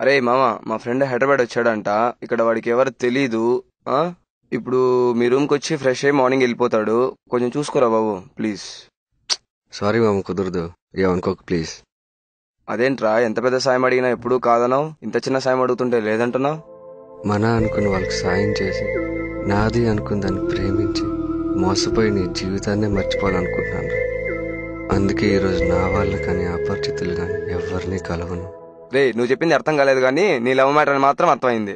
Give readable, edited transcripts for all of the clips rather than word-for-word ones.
అరే మామ, మా ఫ్రెండ్ హైదరాబాద్ వచ్చాడంట. ఇక్కడ వాడికి ఎవరు తెలీదు. ఆ ఇప్పుడు మీ రూమ్కి వచ్చి ఫ్రెష్ అయ్యి మార్నింగ్ వెళ్ళిపోతాడు. కొంచెం చూసుకోరా బాబు ప్లీజ్. సారీ మామ, కుదరదు. ఏమనుకోకు ప్లీజ్. అదేంట్రా, ఎంత పెద్ద సాయం అడిగినా ఎప్పుడూ కాదన్నావు, ఇంత చిన్న సాయం అడుగుతుంటే లేదంటున్నావు. మన అనుకుని వాళ్ళకి సాయం చేసి, నాది అనుకుని దాన్ని ప్రేమించి మోసపోయి నీ జీవితాన్నే మర్చిపోవాలనుకుంటున్నాను. అందుకే ఈరోజు నా వాళ్ళు కానీ అపరిచితులు కానీ ఎవరిని కలవను. రే, నువ్వు చెప్పింది అర్థం కాలేదు కానీ నీ లవ్ మ్యాటర్ అని మాత్రం అర్థమైంది.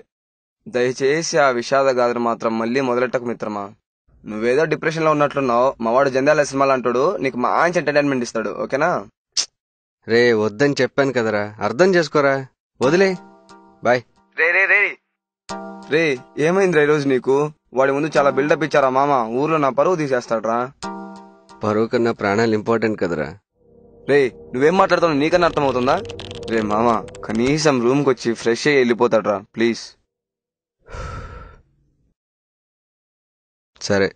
దయచేసి ఆ విషాద గాథను మాత్రం మళ్ళీ మొదలెట్టకు మిత్రమా. నువ్వేదో డిప్రెషన్ లో ఉన్నట్లున్నావు. మావాడు జంధ్యాల సినిమాలు అంటాడు, నీకు మంచి ఎంటర్టైన్మెంట్ ఇస్తాడు. ఓకేనా? రే వద్దని చెప్పాను కదరా, అర్థం చేసుకోరా. వదిలే, బాయ్. రే రే రే రే ఏమైందిరా ఈరోజు నీకు? వాడి ముందు చాలా బిల్డప్ ఇచ్చారా మామ. ఊర్లో నా పరువు తీసేస్తాడ్రా. పరువు కన్నా ప్రాణాలు ఇంపార్టెంట్ కదరా. రే, నువ్వేం మాట్లాడుతావు నీకన్నా అర్థమవుతుందా? రే మామ, కనీసం రూమ్కి వచ్చి ఫ్రెష్ అయ్యి వెళ్ళిపోతాడ్రా ప్లీజ్. సరే,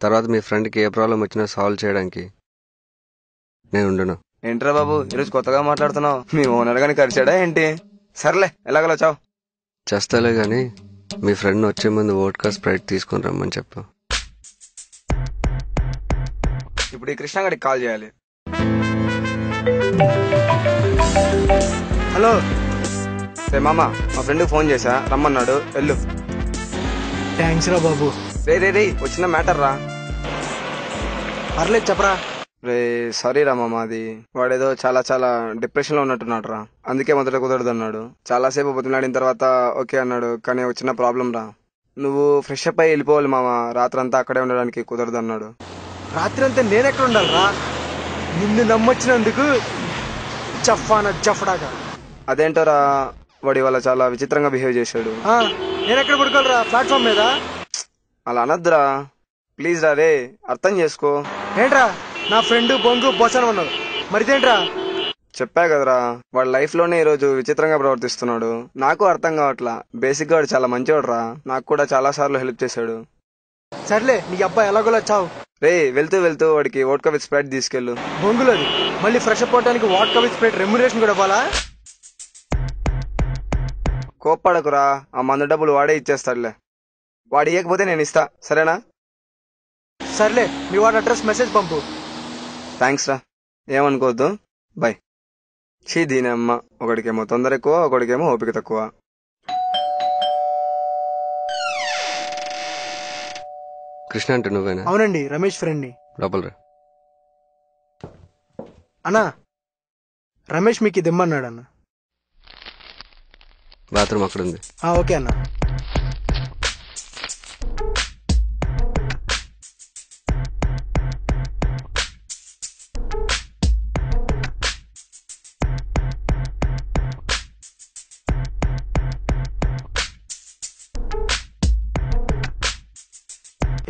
తర్వాత మీ ఫ్రెండ్కి ఏ ప్రాబ్లం వచ్చినా సాల్వ్ చేయడానికి నేను ఉండను. ఏంట్రా బాబు, ఈరోజు కొత్తగా మాట్లాడుతున్నావు? మీ ఓనర్ గాని కరిచాడా ఏంటి? సర్లే, ఎలాగలా చావు. చేస్తాలే గాని మీ ఫ్రెండ్ వచ్చే ముందు వోడ్కా స్ప్రైట్ తీసుకుని రమ్మని చెప్పు. ఇప్పుడు ఈ కృష్ణగాడికి కాల్ చేయాలి. హలో. రే మామ, మా ఫ్రెండ్కి ఫోన్ చేసా, రమ్మన్నాడు, వెళ్ళు. థ్యాంక్స్ రా బాబు. రే రే రే వచ్చిన మ్యాటర్ రా. పర్లేదు చెప్పరా. రే సారీ రా మామ, అది వాడేదో చాలా చాలా డిప్రెషన్ లో ఉన్నట్టున్నాడు రా. అందుకే మొదట కుదరదు అన్నాడు. చాలాసేపు బతిలాడిన తర్వాత ఓకే అన్నాడు. కానీ ఒక చిన్న ప్రాబ్లం రా. నువ్వు ఫ్రెష్ అప్ అయి వెళ్ళిపోవాలి మామ. రాత్రంతా అక్కడే ఉండడానికి కుదరదు అన్నాడు. రాత్రి అంతా నేనెక్కడ ఉండాలిరా? నిన్ను నమ్మొచ్చినందుకు జఫడాగా. అదేంటోరా, వాడి వల్ల చాలా విచిత్రంగా బిహేవ్ చేశాడు. నేనెక్కడ పడుకోవాలరా? ప్లాట్ఫామ్ మీద? అలా అనద్దురా ప్లీజ్ రా. రే అర్థం చేసుకో. ఏంట్రా నా ఫ్రెండ్ బొంగు బొసన ఉన్నాడు, మరిదేంట్రా? చెప్పా కదరా, వాడి లైఫ్ లోనే ఈ రోజు విచిత్రంగా ప్రవర్తిస్తున్నాడు. నాకు అర్థం కావట్లా. బేసిక్ గా వాడు చాలా మంచివాడు రా. నాకు కూడా చాలా సార్లు హెల్ప్ చేశాడు. సర్లే, నీ అబ్బాయి ఎలాగోలా చావు. రే వెళ్తూ వెళ్తూ వాడికి వోడ్కా విత్ స్ప్రైట్ తీసుకెళ్ళు. బొంగులోది మళ్ళీ ఫ్రెష్ అప్ అవడానికి వోడ్కా విత్ స్ప్రైట్ రెమ్యునరేషన్ కూడా ఇవ్వాలా? కోప్పడకురా, ఆ మందు డబ్బులు వాడే ఇచ్చేస్తాడులే. వాడు ఇవ్వకపోతే నేను ఇస్తా, సరేనా? సర్లే, మీ వాడి అడ్రస్ మెసేజ్ పంపు. థ్యాంక్స్ రా, ఏమనుకోవద్దు, బాయ్. చీ దీనమ్మ, ఒకడికేమో తొందర ఎక్కువ, ఒకడికేమో ఓపిక తక్కువ. కృష్ణ అంటే నువ్వేనా? అవునండి, రమేష్ ఫ్రెండ్ ని. లోపలరా. అన్నా, రమేష్ మీకు ఇది ఇమ్మన్నాడు అన్న. బాత్రూమ్ అక్కడ ఉంది. ఓకే అన్న.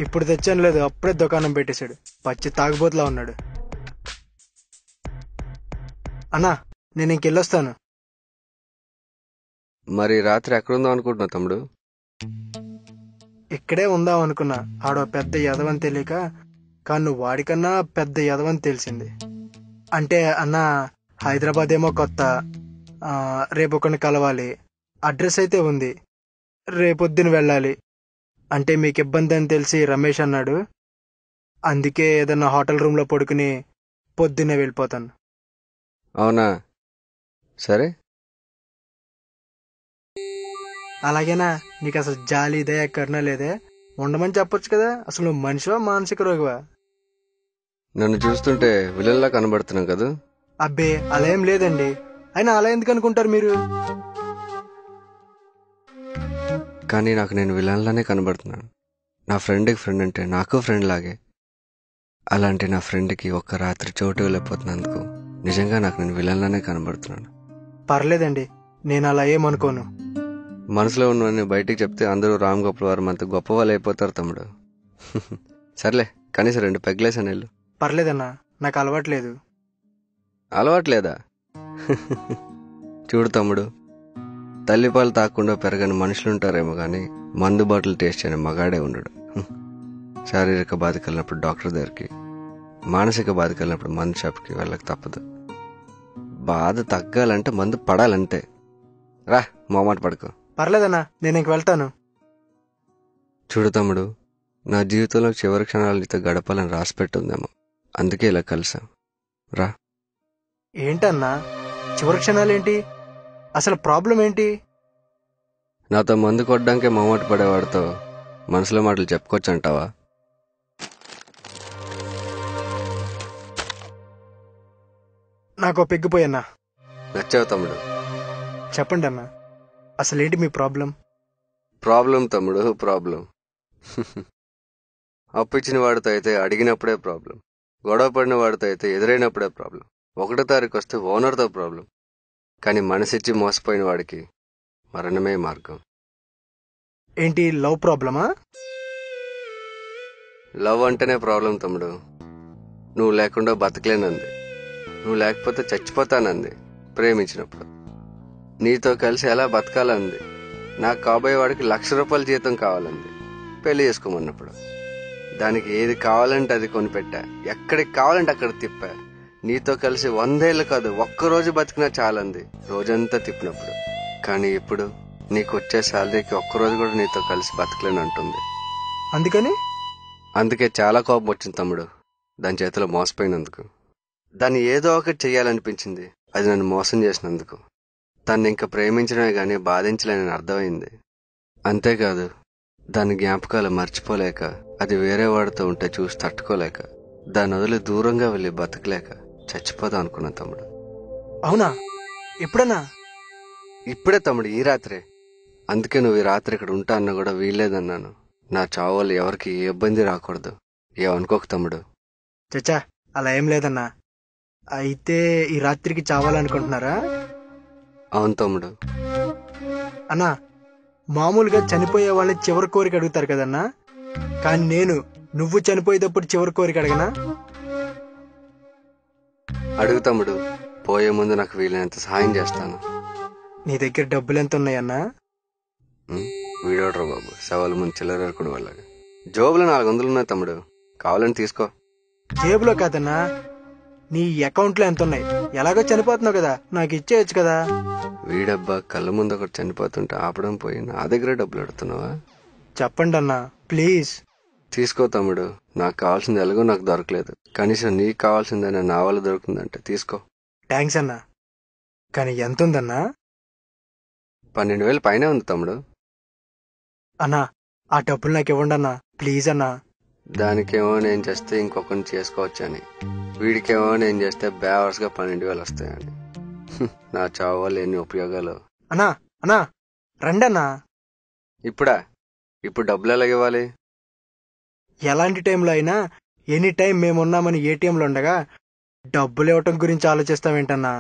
ఇప్పుడు తెచ్చాను లేదు, అప్పుడే దుకాణం పెట్టేశాడు. పచ్చి తాగుబోతులా ఉన్నాడు. అన్నా, నేను ఇంకెళ్ళొస్తాను. మరి రాత్రి ఎక్కడుందాం అనుకుంటున్నావు తమ్ముడు? ఇక్కడే ఉందాం అనుకున్నా. ఆడో పెద్ద యదవని తెలియక, కానీ నువ్వు వాడికన్నా పెద్ద యదవని తెలిసింది. అంటే అన్నా, హైదరాబాద్ ఏమో కొత్త, రేపు ఒకరిని కలవాలి. అడ్రస్ అయితే ఉంది, రేపొద్దున వెళ్ళాలి. అంటే మీకు ఇబ్బంది అని తెలిసి రమేష్ అన్నాడు. అందుకే ఏదన్నా హోటల్ రూమ్ లో పడుకుని పొద్దున్నే వెళ్ళిపోతాను. అవునా? సరే. అలాగేనా? నీకు అసలు జాలి దయ కరుణ లేదే? ఉండమని చెప్పొచ్చు కదా. అసలు నువ్వు మనిషివా మానసిక రోగివా? నన్ను చూస్తుంటే విలన్లా కనబడుతున్నావు కదా. అబ్బే అలా ఏం లేదండి. అయినా అలా ఎందుకు అనుకుంటారు మీరు? కానీ నాకు నేను విలన్లానే కనబడుతున్నాను. నా ఫ్రెండ్కి ఫ్రెండ్ అంటే నాకు ఫ్రెండ్ లాగే. అలాంటి నా ఫ్రెండ్కి ఒక్క రాత్రి చోటు వెళ్ళిపోతున్నందుకు నిజంగా నాకు నేను విలన్లానే కనబడుతున్నాను. పర్లేదండి, నేను అలా ఏమనుకోను. మనసులో ఉన్నవన్నీ బయటికి చెప్తే అందరూ రామ్ గోపాల్ వారు అంత గొప్ప వాళ్ళు అయిపోతారు తమ్ముడు. సర్లే, కనీసం 2 పెగ్లేసాను వెళ్ళు. పర్లేదన్నా, నాకు అలవాట్లేదు. అలవాట్లేదా? చూడు తమ్ముడు, తల్లిపాలు తాకుండా పెరగని మనుషులుంటారేమో కానీ మందు బాటిల్ టేస్ట్ చేయని మగాడే ఉండడు. శారీరక బాధ కలిగినప్పుడు డాక్టర్ దగ్గరికి, మానసిక బాధ కలిగినప్పుడు మందు షాప్కి వెళ్ళక తప్పదు. బాధ తగ్గాలంటే మందు పడాలంతే. రా, మొహమాట పడుకో. పర్లేదన్నా, నేను ఇంక వెళ్తాను. చూడు తమ్ముడు, నా జీవితంలో చివరి క్షణాలు నీతో గడపాలని రాసి పెట్టుందేమో, అందుకే ఇలా కలిసాం. రా. ఏంటన్నా చివరి క్షణాలేంటి? అసలు ప్రాబ్లం ఏంటి? నాతో మందు కొట్టడానికే మొహమాట పడేవాడితో మనసులో మాటలు చెప్పుకోవచ్చు అంటావా? నాకు పెగ్గిపోయన్నా. నచ్చావు తమ్ముడు. చెప్పండి అన్నా, అసలేంటి మీ ప్రాబ్లం? ప్రాబ్లం తమ్ముడు, ప్రాబ్లం. అప్పు ఇచ్చిన వాడితో అయితే అడిగినప్పుడే ప్రాబ్లం, గొడవ పడిన వాడితో అయితే ఎదురైనప్పుడే ప్రాబ్లం, 1వ తారీఖు వస్తే ఓనర్తో ప్రాబ్లం, కానీ మనసిచ్చి మోసపోయిన వాడికి మరణమే మార్గం. ఏంటి, లవ్ ప్రాబ్లమా? లవ్ అంటేనే ప్రాబ్లం తమ్ముడు. నువ్వు లేకుండా బతకలేనంది, నువ్వు లేకపోతే చచ్చిపోతానంది ప్రేమించినప్పుడు. నీతో కలిసి ఎలా బతకాలంది, నాకు కాబోయే వాడికి ₹1,00,000 జీతం కావాలంది పెళ్లి చేసుకోమన్నప్పుడు. దానికి ఏది కావాలంటే అది కొనిపెట్టా, ఎక్కడికి కావాలంటే అక్కడ తిప్పా. నీతో కలిసి 100 ఏళ్ళు కాదు, ఒక్కరోజు బతికినా చాలంది రోజంతా తిప్పినప్పుడు. కానీ ఇప్పుడు నీకు వచ్చే శాలరీకి ఒక్కరోజు కూడా నీతో కలిసి బతకలేనంటుంది. అందుకే చాలా కోపం వచ్చింది తమ్ముడు, దాని చేతిలో మోసపోయినందుకు. దాన్ని ఏదో ఒకటి చెయ్యాలనిపించింది, అది నన్ను మోసం చేసినందుకు. దాన్ని ఇంకా ప్రేమించడమే గానీ బాధించలేనని అర్థమైంది. అంతేకాదు, దాని జ్ఞాపకాలు మర్చిపోలేక, అది వేరే వాడితో ఉంటే చూసి తట్టుకోలేక, దాని వదిలి దూరంగా వెళ్ళి బతకలేక చచ్చిపోదాం అనుకున్నా తమ్ముడు. అవునా? ఎప్పుడన్నా? ఇప్పుడే తమ్ముడు, ఈ రాత్రే. అందుకే నువ్వు ఈ రాత్రి ఇక్కడ ఉంటా అన్నా కూడా వీల్లేదన్నాను. నా చావు వల్ల ఎవరికి ఏ ఇబ్బంది రాకూడదు, ఏమనుకోకు తమ్ముడు. చచ్చా, అలా ఏం లేదన్నా. అయితే ఈ రాత్రికి చావాలనుకుంటున్నారా? అవును తమ్ముడు. అన్నా, మామూలుగా చనిపోయే వాళ్ళని చివరి కోరిక అడుగుతారు కదన్నా, కానీ నువ్వు చనిపోయేటప్పుడు చివరి కోరిక అడగనా? అడుగు తమ్ముడు, పోయే ముందు నాకు వీలైనంత సహాయం చేస్తాను. నీ దగ్గర డబ్బులు ఎంత ఉన్నాయన్నా? వీడోడ్రా బాబు, సవాలు ముందు చిల్లరకుడు వాళ్ళగా. జోబులో 400 ఉన్నాయి తమ్ముడు, కావాలని తీసుకో. జేబులో కాదన్నా, నీ అకౌంట్లో ఎంత ఉన్నాయి? ఎలాగో చనిపోతున్నావు కదా, నాకు ఇచ్చేయచ్చు కదా. వీడబ్బా, కళ్ళ ముందు ఒకటి చనిపోతుంటే ఆపడం పోయి నా దగ్గరే డబ్బులు అడుగుతున్నావా? చెప్పండి అన్నా, ప్లీజ్. తీసుకో తమ్ముడు, నాకు కావాల్సింది ఎలాగో నాకు దొరకలేదు, కనీసం నీకు కావాల్సిందైనా నా వల్ల దొరుకుతుందంటే తీసుకో. థ్యాంక్స్ అన్నా, కానీ ఎంత ఉందన్నా? 12,000 పైనే ఉంది తమ్ముడు. అన్నా, ఆ డబ్బులు నాకు ఇవ్వండి అన్నా, ప్లీజ్ అన్నా. దానికేమో నేను చేస్తే ఇంకొకరిని చేసుకోవచ్చని, వీడికేమో నేను చేస్తే బేవర్స్గా 12,000 వస్తాయని. నా చావు వల్ల ఎన్ని ఉపయోగాలు. అన్నా అన్నా, రండి అన్నా. ఇప్పుడా? ఇప్పుడు డబ్బులు ఎలాగ ఇవ్వాలి? ఎలాంటి టైంలో అయినా ఎనీ టైం మేమున్నామని ఏటీఎంలో ఉండగా డబ్బులు ఇవ్వటం గురించి ఆలోచిస్తావేంటన్నా?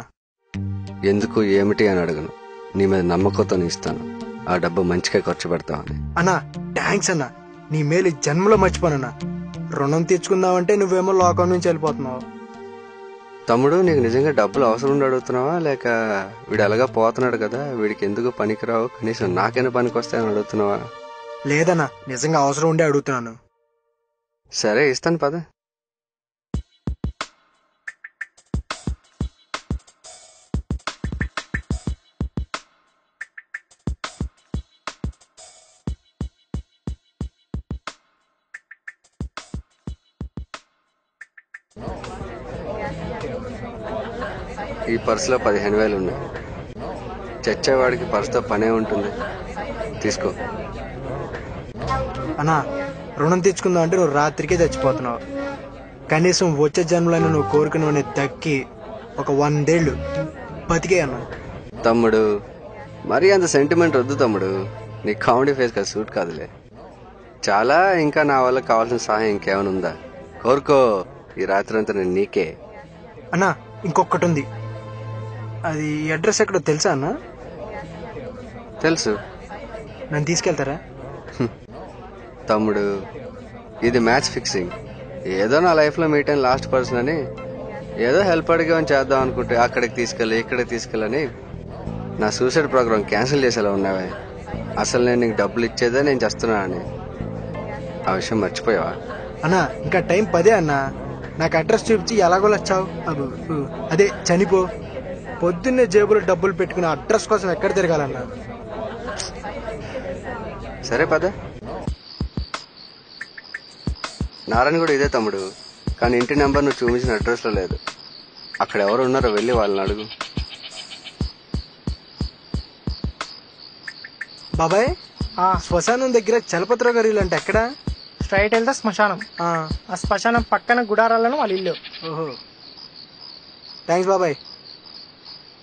ఎందుకు, ఏమిటి అని అడగను, నీ మీద నమ్మకంతో ఇస్తాను. ఆ డబ్బు మంచిగా ఖర్చు పెడతావని. అన్నా, థ్యాంక్స్ అన్నా, నీ మేలు జన్మలో మర్చిపోనన్నా. రుణం తీర్చుకుందామంటే నువ్వేమో లోకం నుంచి వెళ్ళిపోతున్నావు. తమ్ముడు, నీకు నిజంగా డబ్బులు అవసరం ఉండి అడుగుతున్నావా, లేక వీడు ఎలాగా పోతున్నాడు కదా వీడికి ఎందుకు పనికిరావు, కనీసం నాకైనా పనికి వస్తాయని అడుగుతున్నావా? లేదన్నా, నిజంగా అవసరం ఉండే అడుగుతున్నాను. సరే, ఇస్తాను పద. ఈ పర్సులో 15,000 ఉన్నాయి. చచ్చేవాడికి పర్సుతో పనే ఉంటుంది, తీసుకో. అన్నా, రుణం తీర్చుకుందాం అంటే నువ్వు రాత్రికే చచ్చిపోతున్నావు. కనీసం వచ్చే జన్మలను నువ్వు కోరుకునే దక్కి ఒక 100 ఏళ్ళు బతికే అన్నా. తమ్ముడు, మరీ అంత సెంటిమెంట్ వద్దు తమ్ముడు, నీ కామెడీ ఫేస్ కదా సూట్ కాదులే. చాలా, ఇంకా నా వల్ల కావాల్సిన సహాయం ఇంకేమైనా ఉందా? కోరుకో, ఈ రాత్రి అంతా నేను నీకే. అన్నా, ఇంకొకటి ఉంది. అది అడ్రస్ ఎక్కడో తెలుసా అన్నా? తెలుసు. నన్ను తీసుకెళ్తారా? తమ్ముడు, ఇది మ్యాచ్ ఫిక్సింగ్. ఏదో నా లైఫ్లో మీట్ అయిన లాస్ట్ పర్సన్ అని, ఏదో హెల్ప్ అడిగామని చేద్దాం అనుకుంటే అక్కడికి తీసుకెళ్ళి ఇక్కడికి తీసుకెళ్ళని నా సూసైడ్ ప్రోగ్రామ్ క్యాన్సిల్ చేసేలా ఉన్నావే. అసలు నేను నీకు డబ్బులు ఇచ్చేదే నేను చేస్తున్నానని. ఆ విషయం మర్చిపోయావా? అన్నా, ఇంకా టైం 10 అన్నా. నాకు అడ్రస్ చూపించి ఎలాగో వచ్చావు, అదే చనిపో. పొద్దున్నే జేబులో డబ్బులు పెట్టుకుని అడ్రస్ కోసం ఎక్కడ తిరగాలన్నా? సరే పద. నారాయణ కూడా ఇదే తమ్ముడు, కానీ ఇంటి నెంబర్ నువ్వు చూపించిన అడ్రస్లో లేదు. అక్కడ ఎవరు ఉన్నారో వెళ్ళి వాళ్ళని అడుగు. బాబాయ్, శ్మశానం దగ్గర చలపతిరావు గారి ఇల్లు అంటే ఎక్కడ? స్ట్రైట్ వెళ్తే శ్మశానం. ఆ శ్మశానం పక్కన గుడారాలను వాళ్ళ ఇల్లు. ఓహో, థ్యాంక్స్ బాబాయ్.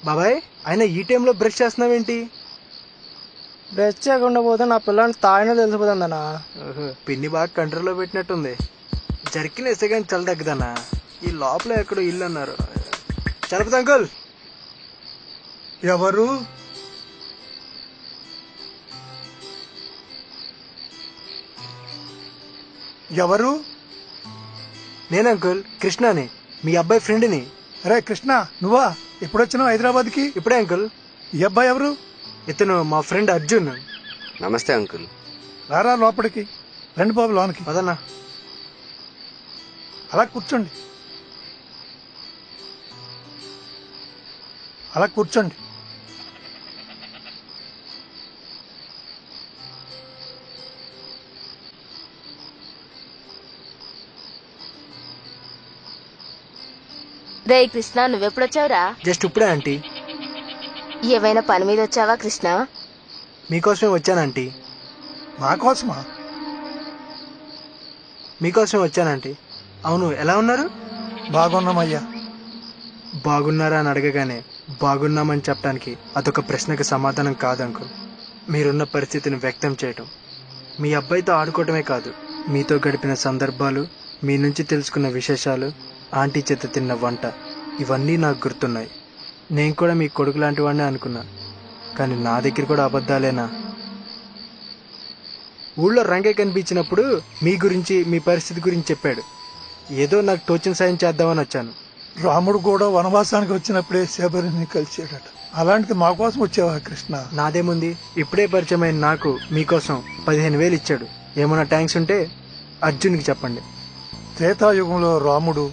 బాబాయ్, ఆయన ఈ టైంలో బ్రష్ చేస్తున్నావేంటి? బ్రష్ చేయకుండా పోతే నా పిల్లని తాగినా తెలిసిపోతుందన్నా. పిన్ని బాగా కంట్రోల్లో పెట్టినట్టుంది. జర్కిన్ వేస్తే కానీ చలి తగ్గదన్నా. ఈ లోపల ఎక్కడో ఇల్లు అన్నారు. చలపతి అంకుల్. ఎవరు? ఎవరు? నేను అంకుల్, కృష్ణని, మీ అబ్బాయి ఫ్రెండ్ని. అరే కృష్ణ, నువ్వా? ఎప్పుడొచ్చినావు హైదరాబాద్కి? ఇప్పుడే అంకుల్. ఈ అబ్బాయి ఎవరు? ఇతను మా ఫ్రెండ్ అర్జున్. నమస్తే అంకుల్. రారా లోపలికి. రండి బాబు లోనికి. పదన్నా. అలా కూర్చోండి, అలా కూర్చోండి. రే కృష్ణ, నువ్వెప్పుడొచ్చావురా? జస్ట్ ఇప్పుడే ఆంటీ. ఏమైనా పని మీద వచ్చావా కృష్ణ? మీకోసమే వచ్చానంటీ. మా కోసమా? మీకోసమే వచ్చానంటీ. అవును, ఎలా ఉన్నారు? బాగున్నామయ్యా. బాగున్నారా అని అడగగానే బాగున్నామని చెప్పడానికి అదొక ప్రశ్నకు సమాధానం కాదు అంకుల్. మీరున్న పరిస్థితిని వ్యక్తం చేయటం. మీ అబ్బాయితో ఆడుకోవటమే కాదు, మీతో గడిపిన సందర్భాలు, మీ నుంచి తెలుసుకున్న విశేషాలు, ఆంటీ చేత తిన్న వంట, ఇవన్నీ నాకు గుర్తున్నాయి. నేను కూడా మీ కొడుకు లాంటి వాడినే అనుకున్నా, కానీ నా దగ్గర కూడా అబద్ధాలేనా? ఊళ్ళో రంగే కనిపించినప్పుడు మీ గురించి, మీ పరిస్థితి గురించి చెప్పాడు. ఏదో నాకు తోచిన సాయం చేద్దామని వచ్చాను. రాముడు కూడా వనవాసానికి వచ్చినప్పుడే శబరిని కలిసాడట. అలాంటిది మా కోసం వచ్చావా కృష్ణ? నాదేముంది, ఇప్పుడే పరిచయమైన నాకు మీకోసం 15,000 ఇచ్చాడు. ఏమన్నా ట్యాంక్స్ ఉంటే అర్జున్కి చెప్పండి. త్రేతాయుగంలో రాముడు,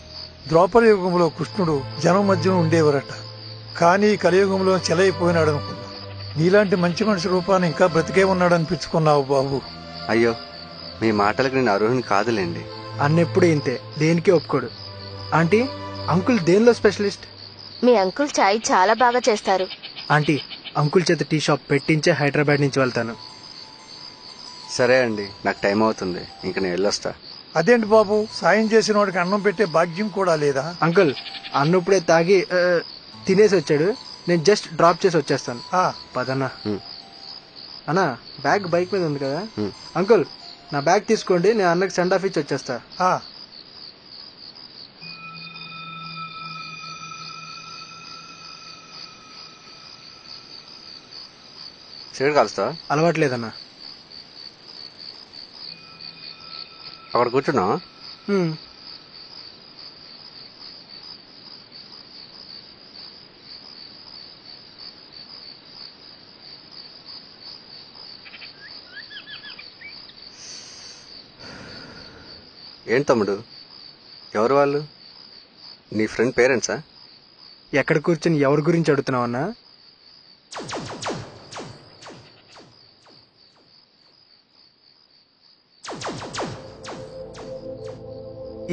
ద్వాపర యుగంలో కృష్ణుడు జనం మధ్య ఉండేవారట. కానీ కలియుగంలో చెలైపోయినాడు అనుకున్నా. నీలాంటి మంచి మనిషి రూపాన్ని ఇంకా బ్రతికే ఉన్నాడు అనిపించుకున్నావు బాబు. అయ్యో, మీ మాటలకు నేను అర్హుని కాదులేండి. అన్నెప్పుడు ఇంతే, దేనికి ఒప్పుకోడు. ఆంటీ, అంకుల్ దేనిలో స్పెషలిస్ట్? మీ అంకుల్ చాయ్ చాలా బాగా చేస్తారు. ఆంటీ, అంకుల్ చేత టీ షాప్ పెట్టించే హైదరాబాద్ నుంచి వెళ్తాను. సరే అండి, నాకు టైం అవుతుంది, ఇంక నేను వెళ్ళొస్తా. అదేంటి బాబు, సాయం చేసిన వాడికి అన్నం పెట్టే భాగ్యం కూడా లేదా? అంకుల్, అన్నప్పుడే తాగి తినేసి వచ్చాడు. నేను జస్ట్ డ్రాప్ చేసి వచ్చేస్తాను. పదన్నా. అన్నా, బ్యాగ్ బైక్ మీద ఉంది కదా. అంకుల్, నా బ్యాగ్ తీసుకోండి, నేను అన్నకి సెండ్ ఆఫ్ ఇచ్చి వచ్చేస్తా. సిగరెట్ కాలుస్తా? అలవాట్లేదన్నా. అక్కడ కూర్చున్నా. ఏంటి తమ్ముడు, ఎవరు వాళ్ళు? నీ ఫ్రెండ్ పేరెంట్సా? ఎక్కడ కూర్చొని ఎవరి గురించి అడుగుతున్నావు అన్నా?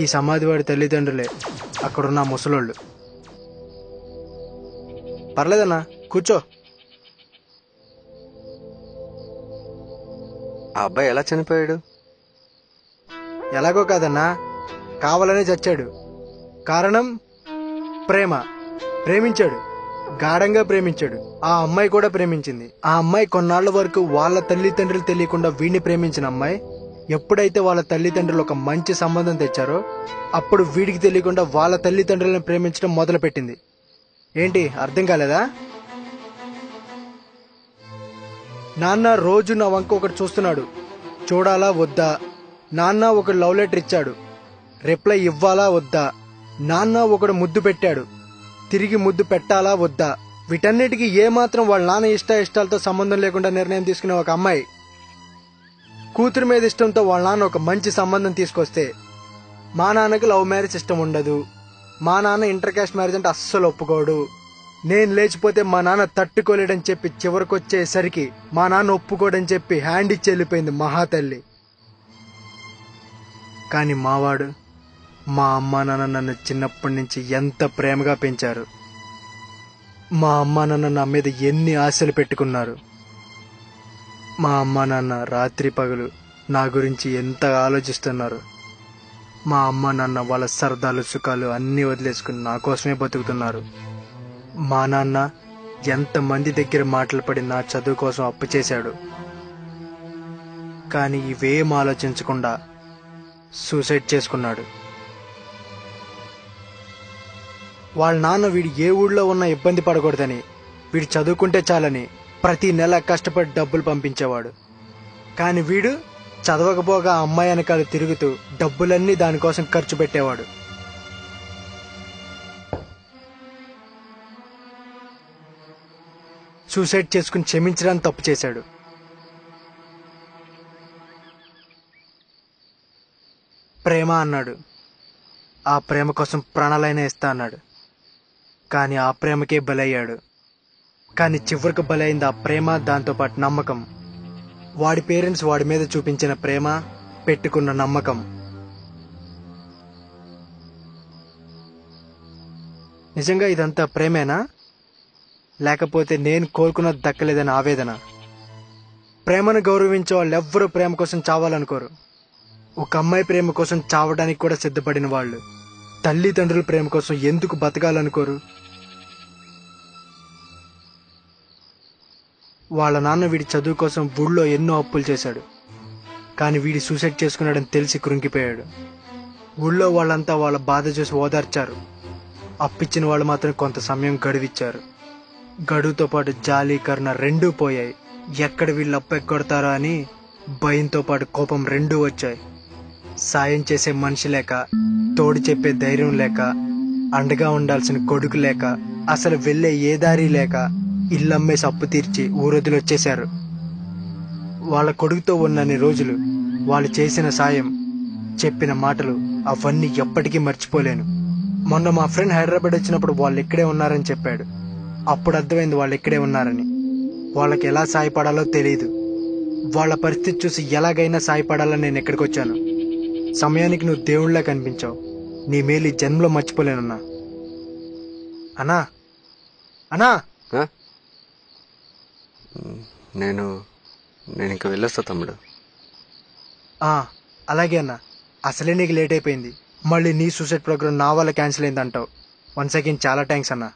ఈ సమాధి వాడి తల్లిదండ్రులే, అక్కడున్న ముసలోళ్ళు. పర్లేదన్నా, కూర్చో. ఆ అబ్బాయి ఎలా చనిపోయాడు? ఎలాగో కాదన్నా, కావాలనే చచ్చాడు. కారణం ప్రేమ. ప్రేమించాడు, గాఢంగా ప్రేమించాడు. ఆ అమ్మాయి కూడా ప్రేమించింది. ఆ అమ్మాయి కొన్నాళ్ల వరకు వాళ్ళ తల్లిదండ్రులు తెలియకుండా వీడిని ప్రేమించిన అమ్మాయి ఎప్పుడైతే వాళ్ళ తల్లిదండ్రులు ఒక మంచి సంబంధం తెచ్చారో అప్పుడు వీడికి తెలియకుండా వాళ్ళ తల్లిదండ్రులను ప్రేమించడం మొదలుపెట్టింది. ఏంటి, అర్థం కాలేదా? నాన్న రోజు నా వంక ఒకటి చూస్తున్నాడు. చూడాలా వద్దా? నాన్న ఒకడు లవ్ లెటర్ ఇచ్చాడు, రిప్లై ఇవ్వాలా వద్దా? నాన్న ఒకడు ముద్దు పెట్టాడు, తిరిగి ముద్దు పెట్టాలా వద్దా? వీటన్నిటికీ ఏమాత్రం వాళ్ళ నాన్న ఇష్టాలతో సంబంధం లేకుండా నిర్ణయం తీసుకునే ఒక అమ్మాయి కూతురు మీద ఇష్టంతో వాళ్ళ నాన్న ఒక మంచి సంబంధం తీసుకొస్తే, మా నాన్నకి లవ్ మ్యారేజ్ ఇష్టం ఉండదు, మా నాన్న ఇంటర్ కాస్ట్ మ్యారేజ్ అంటే అస్సలు ఒప్పుకోడు, నేను లేచిపోతే మా నాన్న తట్టుకోలేడని చెప్పి చివరికొచ్చేసరికి మా నాన్న ఒప్పుకోడని చెప్పి హ్యాండ్ ఇచ్చి వెళ్ళిపోయింది మహాతల్లి. కానీ మావాడు, మా అమ్మా నాన్న నన్ను చిన్నప్పటి నుంచి ఎంత ప్రేమగా పెంచారు. మా అమ్మా నాన్న నా మీద ఎన్ని ఆశలు పెట్టుకున్నారు. మా అమ్మా నాన్న రాత్రి పగలు నా గురించి ఎంత ఆలోచిస్తున్నారు. మా అమ్మ నాన్న వాళ్ళ సరదాలు సుఖాలు అన్నీ వదిలేసుకుని నా కోసమే బతుకుతున్నారు. మా నాన్న ఎంతమంది దగ్గర మాటలు పడి నా చదువు కోసం అప్పు చేశాడు. కానీ ఇవేం ఆలోచించకుండా సూసైడ్ చేసుకున్నాడు. వాళ్ళ నాన్న వీడు ఏ ఊళ్ళో ఉన్నా ఇబ్బంది పడకూడదని, వీడు చదువుకుంటే చాలని ప్రతి నెల కష్టపడి డబ్బులు పంపించేవాడు. కానీ వీడు చదవకపోగా అమ్మాయి వెనకాల తిరుగుతూ డబ్బులన్నీ దానికోసం ఖర్చు పెట్టేవాడు. సూసైడ్ చేసుకుని క్షమించడానికి తప్పు చేశాడు. ప్రేమ అన్నాడు. ఆ ప్రేమ కోసం ప్రాణాలైనా ఇస్తా అన్నాడు. కానీ ఆ ప్రేమకే బలయ్యాడు. కానీ చివరికి బలైంది ఆ ప్రేమ, దాంతోపాటు నమ్మకం. వాడి పేరెంట్స్ వాడి మీద చూపించిన ప్రేమ, పెట్టుకున్న నమ్మకం. నిజంగా ఇదంతా ప్రేమేనా? లేకపోతే నేను కోరుకున్నది దక్కలేదని ఆవేదన? ప్రేమను గౌరవించే వాళ్ళు ఎవ్వరూ ప్రేమ కోసం చావాలనుకోరు. ఒక అమ్మాయి ప్రేమ కోసం చావడానికి కూడా సిద్ధపడిన వాళ్ళు తల్లిదండ్రుల ప్రేమ కోసం ఎందుకు బతకాలనుకోరు? వాళ్ళ నాన్న వీడి చదువు కోసం ఊళ్ళో ఎన్నో అప్పులు చేశాడు. కానీ వీడి సూసైడ్ చేసుకున్నాడని తెలిసి కృంగిపోయాడు. ఊళ్ళో వాళ్ళంతా వాళ్ళ బాధ చూసి ఓదార్చారు. అప్పిచ్చిన వాళ్ళు మాత్రం కొంత సమయం గడువిచ్చారు. గడువుతో పాటు జాలి, కరుణ రెండూ పోయాయి. ఎక్కడ వీళ్ళు అప్పు ఎగ్గొడతారో అని భయంతో పాటు కోపం రెండూ వచ్చాయి. సాయం చేసే మనిషి లేక, తోడు చెప్పే ధైర్యం లేక, అండగా ఉండాల్సిన కొడుకు లేక, అసలు వెళ్లే ఏ దారి లేక ఇల్లమ్మేసి అప్పు తీర్చి ఊరొదిలొచ్చేశారు. వాళ్ళ కొడుకుతో ఉన్నన్ని రోజులు వాళ్ళు చేసిన సాయం, చెప్పిన మాటలు అవన్నీ ఎప్పటికీ మర్చిపోలేను. మొన్న మా ఫ్రెండ్ హైదరాబాద్ వచ్చినప్పుడు వాళ్ళు ఇక్కడే ఉన్నారని చెప్పాడు. అప్పుడు అర్థమైంది వాళ్ళు ఇక్కడే ఉన్నారని. వాళ్ళకి ఎలా సాయపడాలో తెలియదు. వాళ్ళ పరిస్థితి చూసి ఎలాగైనా సాయపడాలని నేను ఇక్కడికి వచ్చాను. సమయానికి నువ్వు దేవుళ్ళ కనిపించావు. నీ మేలు ఈ జన్మలో మర్చిపోలేనున్నా. అన్నా అన్నా ఆ? నేను ఇంక వెళ్ళొస్తా తమ్ముడు. అలాగే అన్నా. అసలే నీకు లేట్ అయిపోయింది. మళ్ళీ నీ సూసైడ్ ప్రోగ్రామ్ నా వల్ల క్యాన్సిల్ అయింది అంటావు. వన్స్ అగైన్ చాలా థ్యాంక్స్ అన్నా.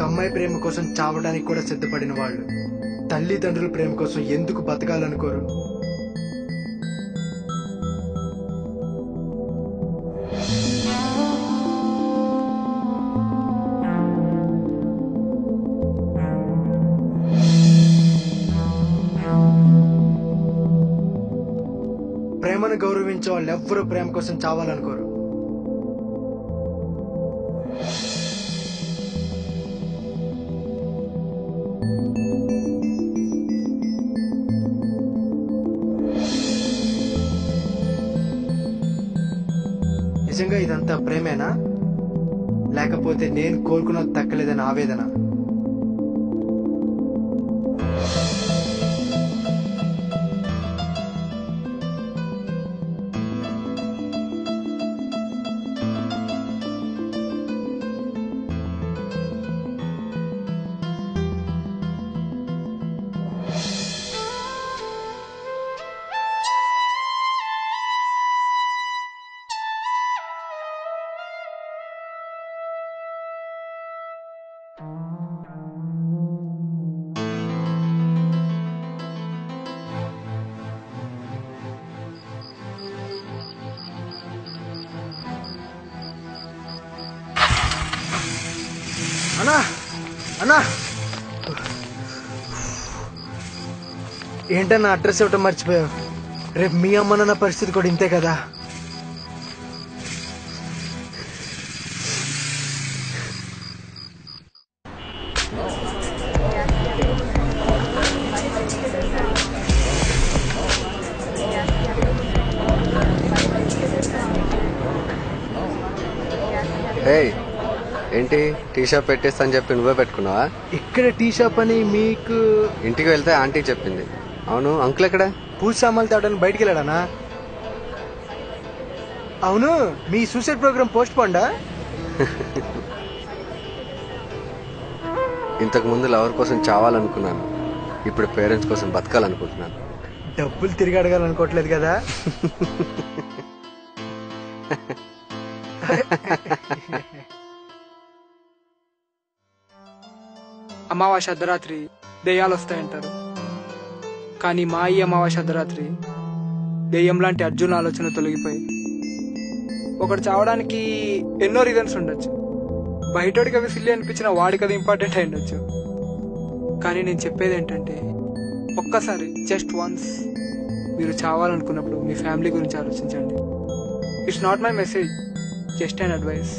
అమ్మాయి ప్రేమ కోసం చావడానికి కూడా సిద్ధపడిన వాళ్ళు తల్లిదండ్రుల ప్రేమ కోసం ఎందుకు బతకాలనుకోరు? ప్రేమను గౌరవించే వాళ్ళు ఎవ్వరూ ప్రేమ కోసం చావాలనుకోరు. నిజంగా ఇదంతా ప్రేమేనా? లేకపోతే నేను కోరుకున్నది దక్కలేదని ఆవేదన? అన్నా అన్నా ఏంటన్నా అడ్రస్ ఇవ్వటం మర్చిపోయావు. రేపు మీ అమ్మ నాన్న పరిస్థితి కూడా ఇంతే కదా. ఏంటి టీ షాప్ పెట్టేస్తా అని చెప్పి నువ్వే పెట్టుకున్నావా? ఇక్కడ టీ షాప్ అని మీకు ఇంటికి వెళ్తే ఆంటీ చెప్పింది. అవును, అంకుల్ ఎక్కడ? పూజ సామాన్లు తేవడానికి బయటికి వెళ్ళాడనా? అవును, మీ సూసైడ్ ప్రోగ్రామ్ పోస్ట్ పోండా? ఇంతకు ముందు లవర్ కోసం చావాలనుకున్నాను, ఇప్పుడు పేరెంట్స్ కోసం బతకాలనుకుంటున్నాను. డబ్బులు తిరిగి అడగాలనుకోవట్లేదు కదా? అమావాస్య అర్ధరాత్రి దెయ్యాలు వస్తాయంటారు, కానీ మా ఈ అమావాస్య అర్ధరాత్రి దెయ్యం లాంటి అర్జున్ ఆలోచన తొలగిపోయి ఒకటి చావడానికి ఎన్నో రీజన్స్ ఉండొచ్చు. బయటోడికి అవి సిల్లి అనిపించిన వాడికి అది ఇంపార్టెంట్ అయి ఉండొచ్చు. కానీ నేను చెప్పేది ఏంటంటే, ఒక్కసారి జస్ట్ వన్స్ మీరు చావాలనుకున్నప్పుడు మీ ఫ్యామిలీ గురించి ఆలోచించండి. It's not my message, just an advice.